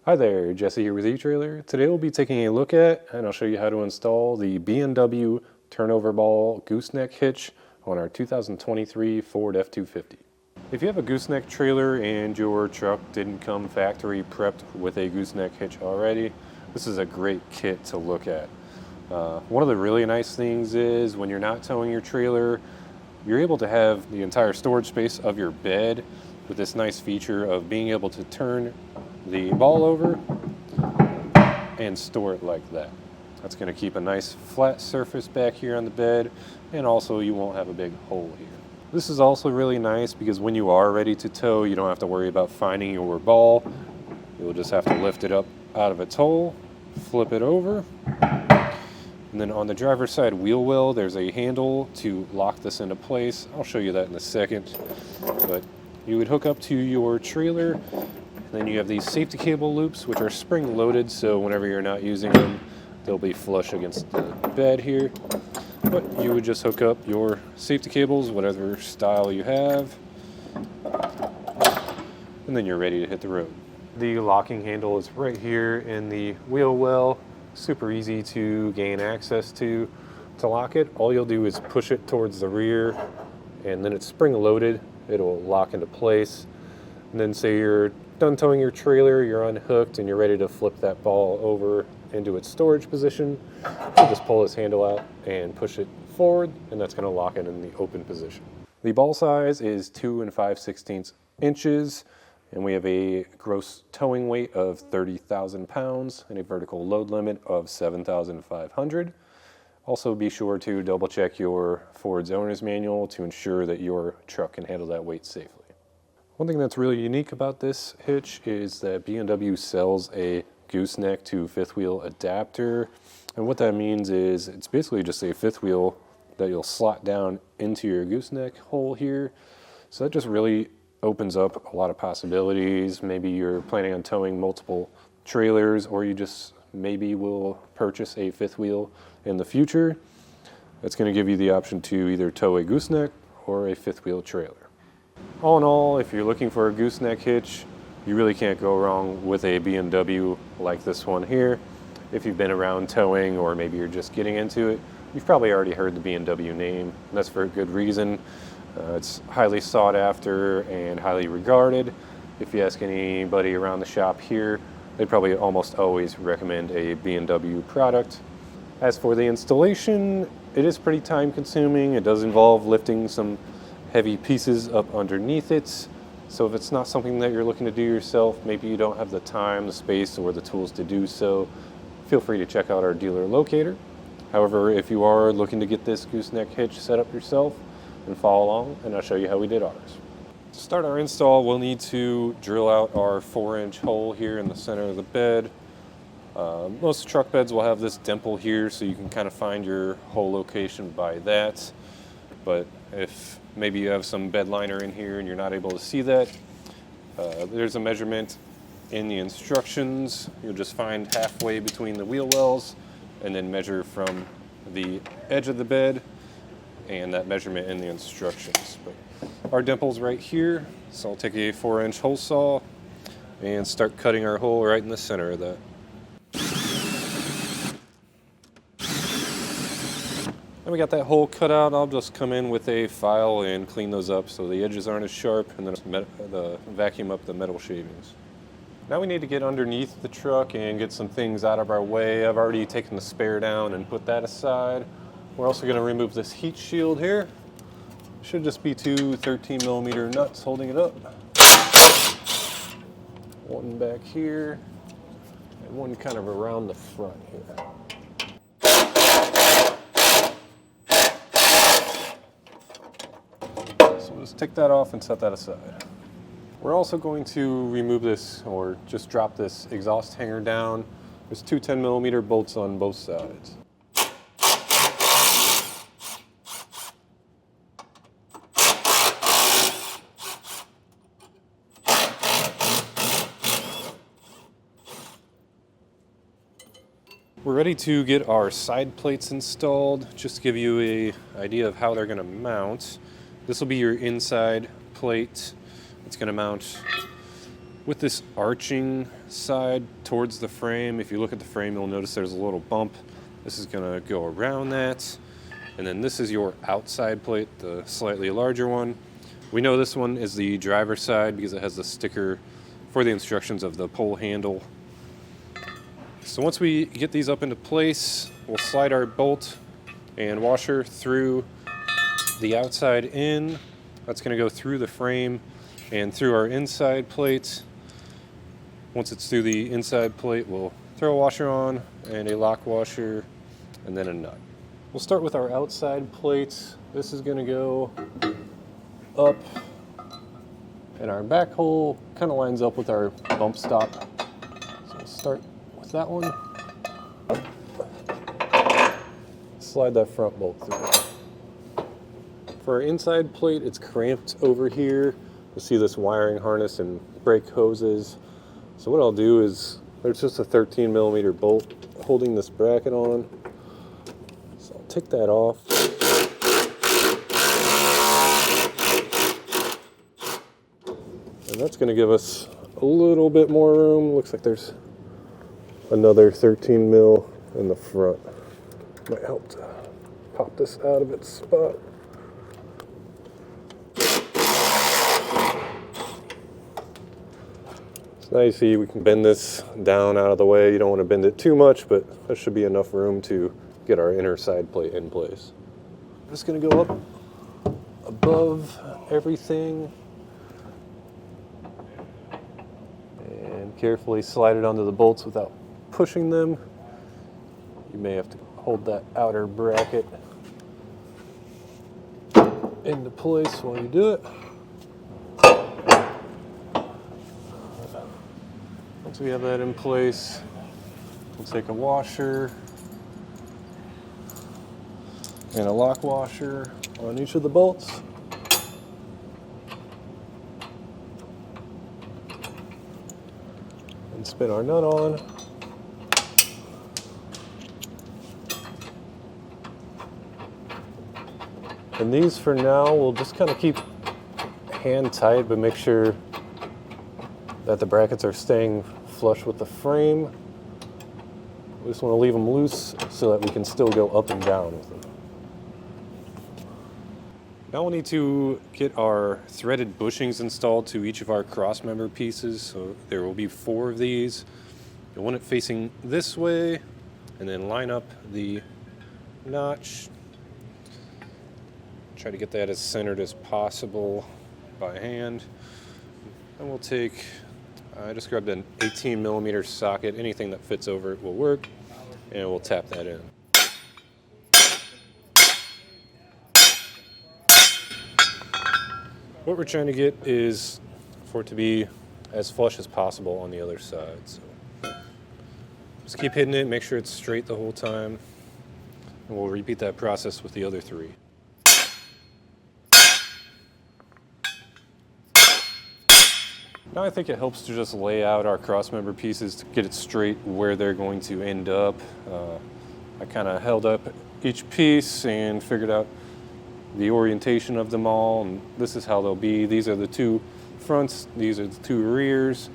Hi there, Jesse here with eTrailer. Today we'll be taking a look at, and I'll show you how to install the B&W Turnoverball Gooseneck Hitch on our 2023 Ford F250. If you have a gooseneck trailer and your truck didn't come factory prepped with a gooseneck hitch already, this is a great kit to look at. One of the really nice things is when you're not towing your trailer, you're able to have the entire storage space of your bed with this nice feature of being able to turn the ball over and store it like that. That's going to keep a nice flat surface back here on the bed, and also you won't have a big hole here. This is also really nice because when you are ready to tow, you don't have to worry about finding your ball. You'll just have to lift it up out of its hole, flip it over, and then on the driver's side wheel well, there's a handle to lock this into place. I'll show you that in a second, but you would hook up to your trailer. Then you have these safety cable loops, which are spring loaded, so whenever you're not using them, they'll be flush against the bed here. But you would just hook up your safety cables, whatever style you have, and then you're ready to hit the road. The locking handle is right here in the wheel well, super easy to gain access to lock it. All you'll do is push it towards the rear, and then it's spring loaded. It'll lock into place. And then say you're done towing your trailer, you're unhooked, and you're ready to flip that ball over into its storage position. So just pull this handle out and push it forward, and that's going to lock it in the open position. The ball size is 2 5/16 inches, and we have a gross towing weight of 30,000 pounds and a vertical load limit of 7,500. Also be sure to double check your Ford's owner's manual to ensure that your truck can handle that weight safely. One thing that's really unique about this hitch is that B&W sells a gooseneck to fifth wheel adapter. And what that means is it's basically just a fifth wheel that you'll slot down into your gooseneck hole here. So that just really opens up a lot of possibilities. Maybe you're planning on towing multiple trailers, or you just maybe will purchase a fifth wheel in the future. That's going to give you the option to either tow a gooseneck or a fifth wheel trailer. All in all, if you're looking for a gooseneck hitch, you really can't go wrong with a B&W like this one here. If you've been around towing, or maybe you're just getting into it, you've probably already heard the B&W name, and that's for a good reason. It's highly sought after and highly regarded. If you ask anybody around the shop here, they'd probably almost always recommend a B&W product. As for the installation, it is pretty time consuming. It does involve lifting some heavy pieces up underneath it. So if it's not something that you're looking to do yourself, maybe you don't have the time, the space, or the tools to do so, feel free to check out our dealer locator. However, if you are looking to get this gooseneck hitch set up yourself, then follow along and I'll show you how we did ours. To start our install, we'll need to drill out our 4-inch hole here in the center of the bed. Most truck beds will have this dimple here, so you can kind of find your hole location by that. But if maybe you have some bed liner in here and you're not able to see that, there's a measurement in the instructions. You'll just find halfway between the wheel wells and then measure from the edge of the bed, and that measurement in the instructions. But our dimple's right here, so I'll take a 4-inch hole saw and start cutting our hole right in the center of that. And we got that hole cut out. I'll just come in with a file and clean those up so the edges aren't as sharp, and then vacuum up the metal shavings. Now we need to get underneath the truck and get some things out of our way. I've already taken the spare down and put that aside. We're also going to remove this heat shield here. Should just be 2 13mm nuts holding it up. One back here and one kind of around the front here. Just take that off and set that aside. We're also going to remove this, or just drop this exhaust hanger down. There's 2 10mm bolts on both sides. We're ready to get our side plates installed. Just to give you an idea of how they're going to mount. This will be your inside plate. It's going to mount With this arching side towards the frame, if you look at the frame, you'll notice there's a little bump. This is gonna go around that. And then this is your outside plate, the slightly larger one. We know this one is the driver's side because it has the sticker for the instructions of the pole handle. So once we get these up into place, we'll slide our bolt and washer through the outside in. That's gonna go through the frame and through our inside plate. Once it's through the inside plate, we'll throw a washer on and a lock washer and then a nut. We'll start with our outside plate. This is gonna go up, and our back hole kind of lines up with our bump stop. So we'll start with that one. Slide that front bolt through. For our inside plate, it's cramped over here. You'll see this wiring harness and brake hoses. So what I'll do is, there's just a 13mm bolt holding this bracket on. So I'll take that off. And that's going to give us a little bit more room. Looks like there's another 13mm in the front. Might help to pop this out of its spot. Now you see we can bend this down out of the way. You don't want to bend it too much, but there should be enough room to get our inner side plate in place. I'm just going to go up above everything and carefully slide it onto the bolts without pushing them. You may have to hold that outer bracket into place while you do it. Once we have that in place, we'll take a washer and a lock washer on each of the bolts. And spin our nut on. And these for now, we'll just kind of keep hand tight, but make sure that the brackets are staying flush with the frame. We just want to leave them loose so that we can still go up and down with them. Now we'll need to get our threaded bushings installed to each of our crossmember pieces. So there will be 4 of these. You'll want it facing this way, and then line up the notch. Try to get that as centered as possible by hand. And we'll take, I just grabbed an 18mm socket. Anything that fits over it will work, and we'll tap that in. What we're trying to get is for it to be as flush as possible on the other side. So just keep hitting it, make sure it's straight the whole time, and we'll repeat that process with the other 3. Now I think it helps to just lay out our crossmember pieces to get it straight where they're going to end up. I kind of held up each piece and figured out the orientation of them all, and this is how they'll be. These are the 2 fronts, these are the 2 rears.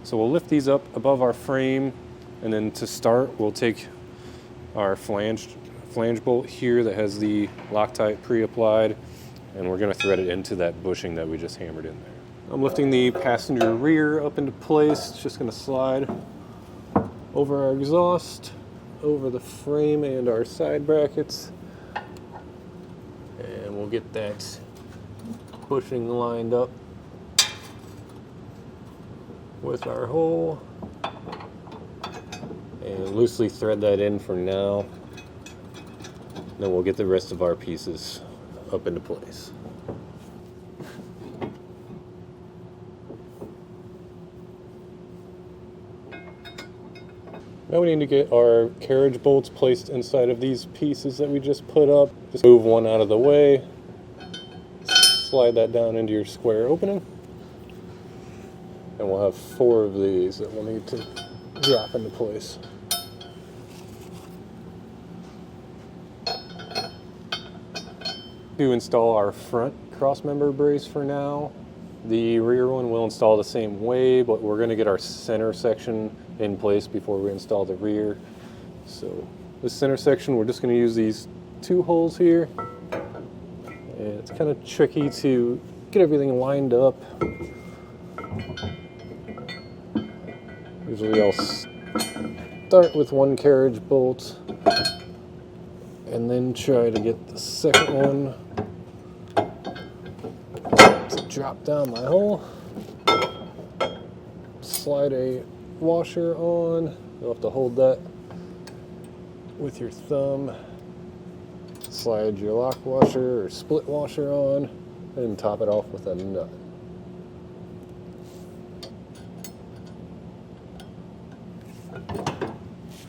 So we'll lift these up above our frame, and then to start we'll take our flange bolt here that has the Loctite pre-applied, and we're going to thread it into that bushing that we just hammered in there. I'm lifting the passenger rear up into place. It's just going to slide over our exhaust, over the frame and our side brackets. And we'll get that bushing lined up with our hole. And loosely thread that in for now. Then we'll get the rest of our pieces up into place. Now we need to get our carriage bolts placed inside of these pieces that we just put up. Just move one out of the way, slide that down into your square opening, and we'll have 4 of these that we'll need to drop into place. To install our front crossmember brace for now, The rear one will install the same way, but we're going to get our center section in place before we install the rear. So this center section, we're just going to use these 2 holes here. And it's kind of tricky to get everything lined up. Usually I'll start with 1 carriage bolt and then try to get the second one to drop down my hole. Slide a washer on. You'll have to hold that with your thumb. Slide your lock washer or split washer on and top it off with a nut.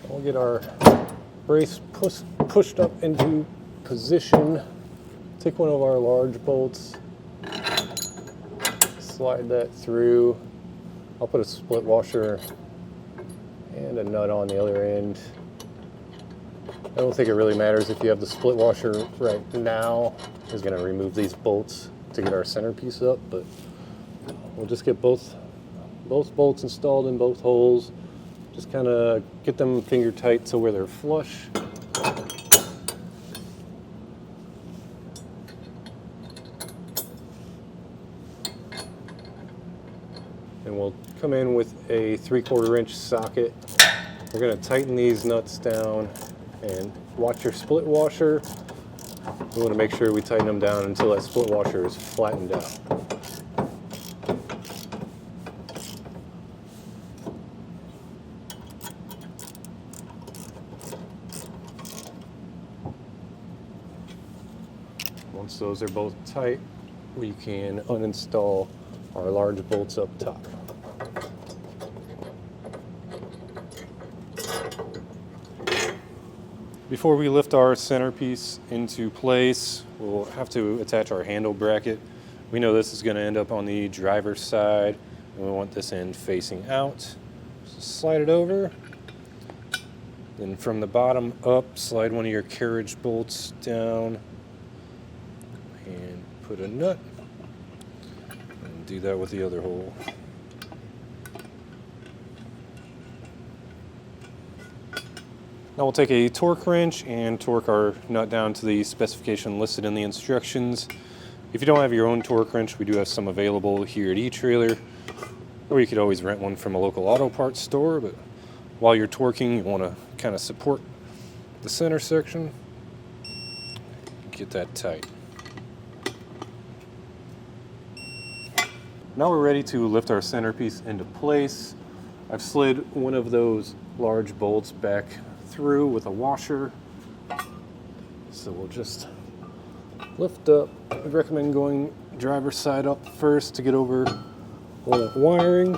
We'll get our brace pushed up into position. Take one of our large bolts, slide that through. I'll put a split washer and a nut on the other end. I don't think it really matters if you have the split washer right now. It's going to remove these bolts to get our centerpiece up, but we'll just get both bolts installed in both holes. Just kind of get them finger tight so where they're flush. And we'll come in with a 3/4 inch socket. We're going to tighten these nuts down and watch your split washer. We want to make sure we tighten them down until that split washer is flattened out. Once those are both tight, we can uninstall our large bolts up top. Before we lift our centerpiece into place, we'll have to attach our handle bracket. We know this is going to end up on the driver's side, and we want this end facing out. So slide it over. Then from the bottom up, slide one of your carriage bolts down and put a nut. And do that with the other hole. Now we'll take a torque wrench and torque our nut down to the specification listed in the instructions. If you don't have your own torque wrench, we do have some available here at eTrailer, or you could always rent one from a local auto parts store, but while you're torquing, you want to kind of support the center section. Get that tight. Now we're ready to lift our centerpiece into place. I've slid one of those large bolts back through with a washer. So we'll just lift up. I'd recommend going driver's side up first to get over all that wiring.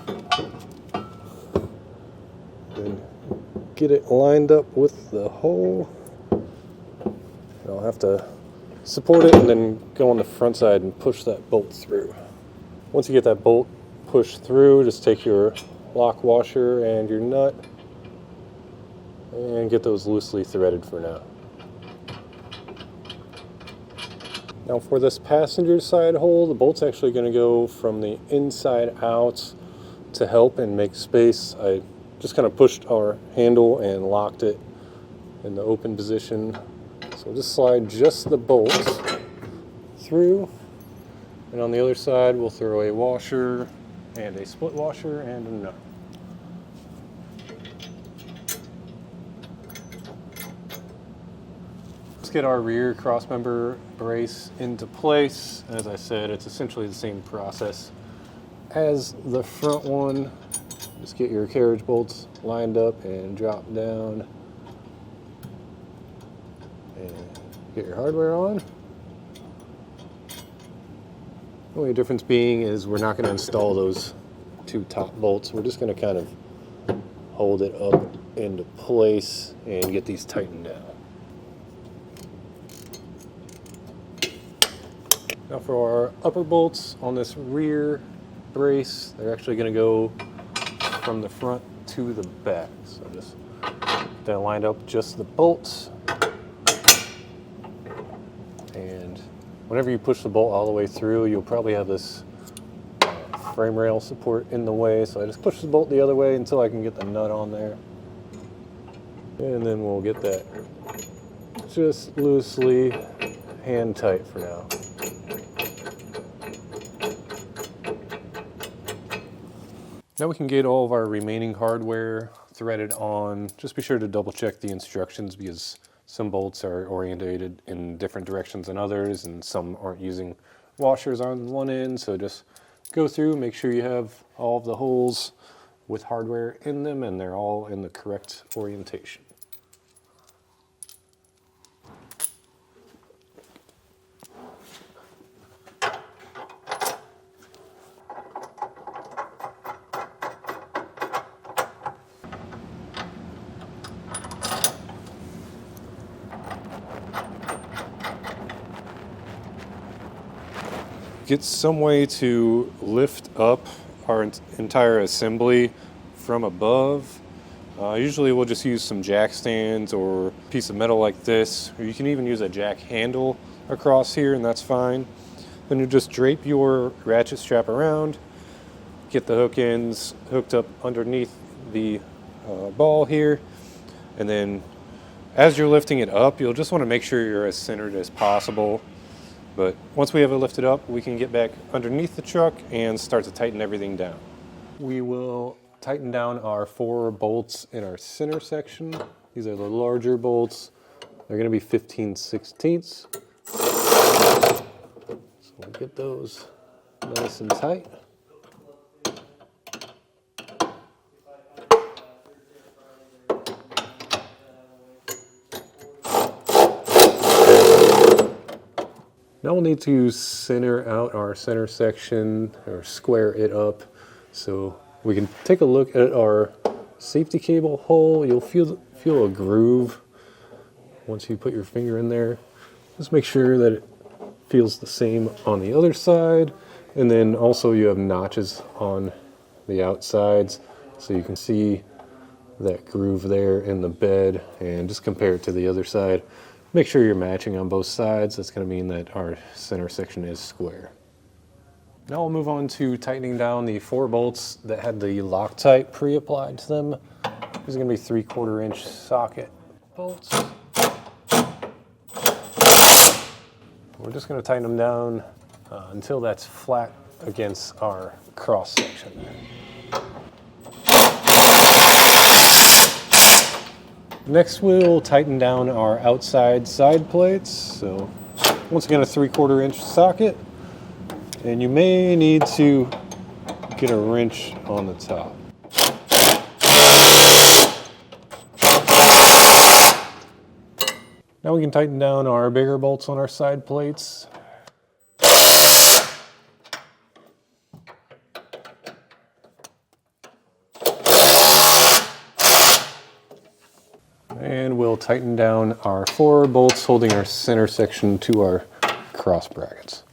Then get it lined up with the hole. And I'll have to support it and then go on the front side and push that bolt through. Once you get that bolt pushed through, just take your lock washer and your nut and get those loosely threaded for now. Now for this passenger side hole, the bolt's actually going to go from the inside out to help and make space. I just kind of pushed our handle and locked it in the open position. So just slide just the bolts through, and on the other side we'll throw a washer and a split washer and a nut. Let's get our rear crossmember brace into place. As I said, it's essentially the same process as the front one. Just get your carriage bolts lined up and drop down. And get your hardware on. The only difference being is we're not going to install those 2 top bolts. We're just going to kind of hold it up into place and get these tightened down. Now for our upper bolts on this rear brace, they're actually going to go from the front to the back. So just get that lined up, just the bolts. And whenever you push the bolt all the way through, you'll probably have this frame rail support in the way, so I just push the bolt the other way until I can get the nut on there. And then we'll get that just loosely hand tight for now. Now we can get all of our remaining hardware threaded on. Just be sure to double check the instructions because some bolts are orientated in different directions than others, and some aren't using washers on one end, so just go through, make sure you have all of the holes with hardware in them and they're all in the correct orientation. Get some way to lift up our entire assembly from above. Usually we'll just use some jack stands or a piece of metal like this, or you can even use a jack handle across here and that's fine. Then you just drape your ratchet strap around, get the hook ends hooked up underneath the ball here, and then as you're lifting it up, you'll just want to make sure you're as centered as possible. But once we have it lifted up, we can get back underneath the truck and start to tighten everything down. We will tighten down our 4 bolts in our center section. These are the larger bolts. They're going to be 15/16. So we'll get those nice and tight. Now we'll need to center out our center section, or square it up, so we can take a look at our safety cable hole. You'll feel a groove once you put your finger in there. Just make sure that it feels the same on the other side, and then also you have notches on the outsides, so you can see that groove there in the bed, and just compare it to the other side. Make sure you're matching on both sides. That's going to mean that our center section is square. Now we'll move on to tightening down the 4 bolts that had the Loctite pre-applied to them. These are going to be 3/4 inch socket bolts. We're just going to tighten them down until that's flat against our cross section. Next, we'll tighten down our outside side plates. So once again, a 3/4 inch socket, and you may need to get a wrench on the top. Now we can tighten down our bigger bolts on our side plates. And we'll tighten down our 4 bolts holding our center section to our cross brackets.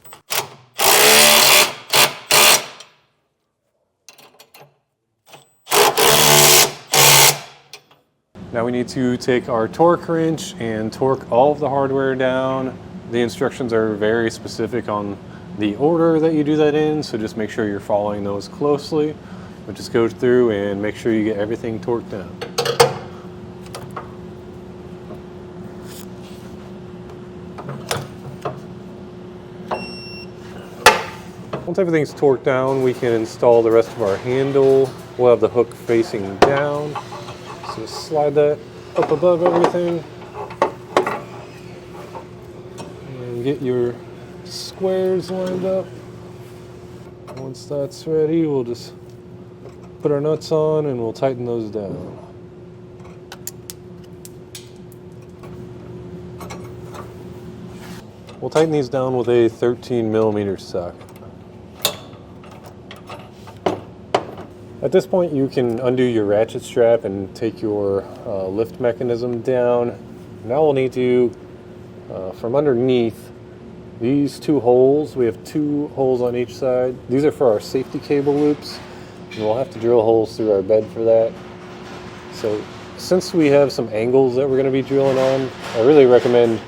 Now we need to take our torque wrench and torque all of the hardware down. The instructions are very specific on the order that you do that in, so just make sure you're following those closely. But just go through and make sure you get everything torqued down. Once everything's torqued down, we can install the rest of our handle. We'll have the hook facing down. So just slide that up above everything. And get your squares lined up. Once that's ready, we'll just put our nuts on and we'll tighten those down. We'll tighten these down with a 13mm socket. At this point, you can undo your ratchet strap and take your lift mechanism down. Now we'll need to, from underneath these 2 holes, we have 2 holes on each side. These are for our safety cable loops, and we'll have to drill holes through our bed for that. So since we have some angles that we're going to be drilling on, I really recommend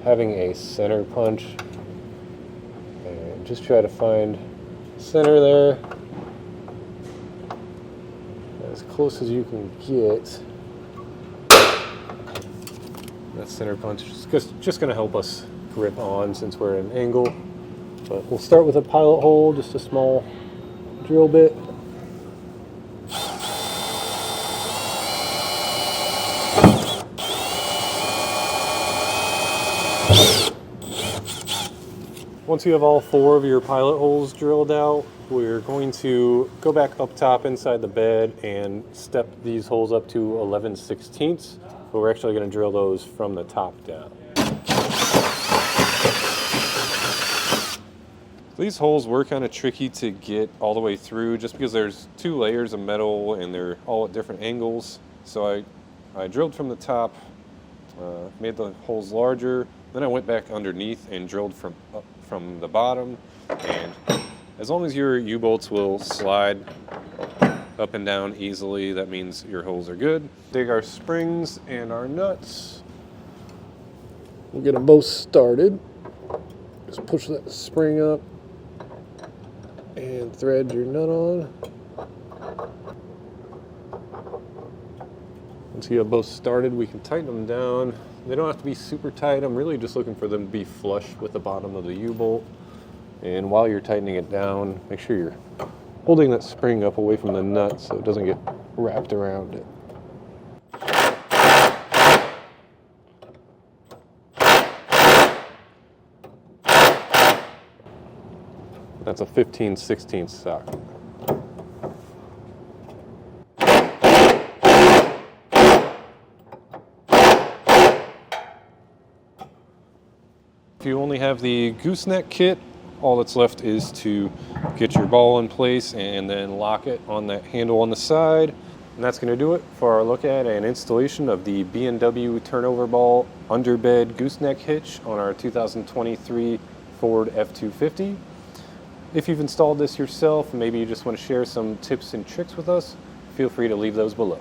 having a center punch and just try to find center there, as close as you can get. That center punch is just going to help us grip on since we're at an angle. But we'll start with a pilot hole, just a small drill bit. Once you have all 4 of your pilot holes drilled out, we're going to go back up top inside the bed and step these holes up to 11/16, but we're actually going to drill those from the top down. These holes were kind of tricky to get all the way through just because there's 2 layers of metal and they're all at different angles. So I drilled from the top, made the holes larger, then I went back underneath and drilled from the bottom. And as long as your U-bolts will slide up and down easily, that means your holes are good. Dig our springs and our nuts. We'll get them both started. Just push that spring up and thread your nut on. Once you have both started, we can tighten them down. They don't have to be super tight. I'm really just looking for them to be flush with the bottom of the U-bolt. And while you're tightening it down, make sure you're holding that spring up away from the nut so it doesn't get wrapped around it. That's a 15/16 socket. If you only have the gooseneck kit, all that's left is to get your ball in place and then lock it on that handle on the side. And that's going to do it for our look at and installation of the B&W Turnoverball Underbed Gooseneck Hitch on our 2023 Ford F250. If you've installed this yourself, maybe you just want to share some tips and tricks with us, feel free to leave those below.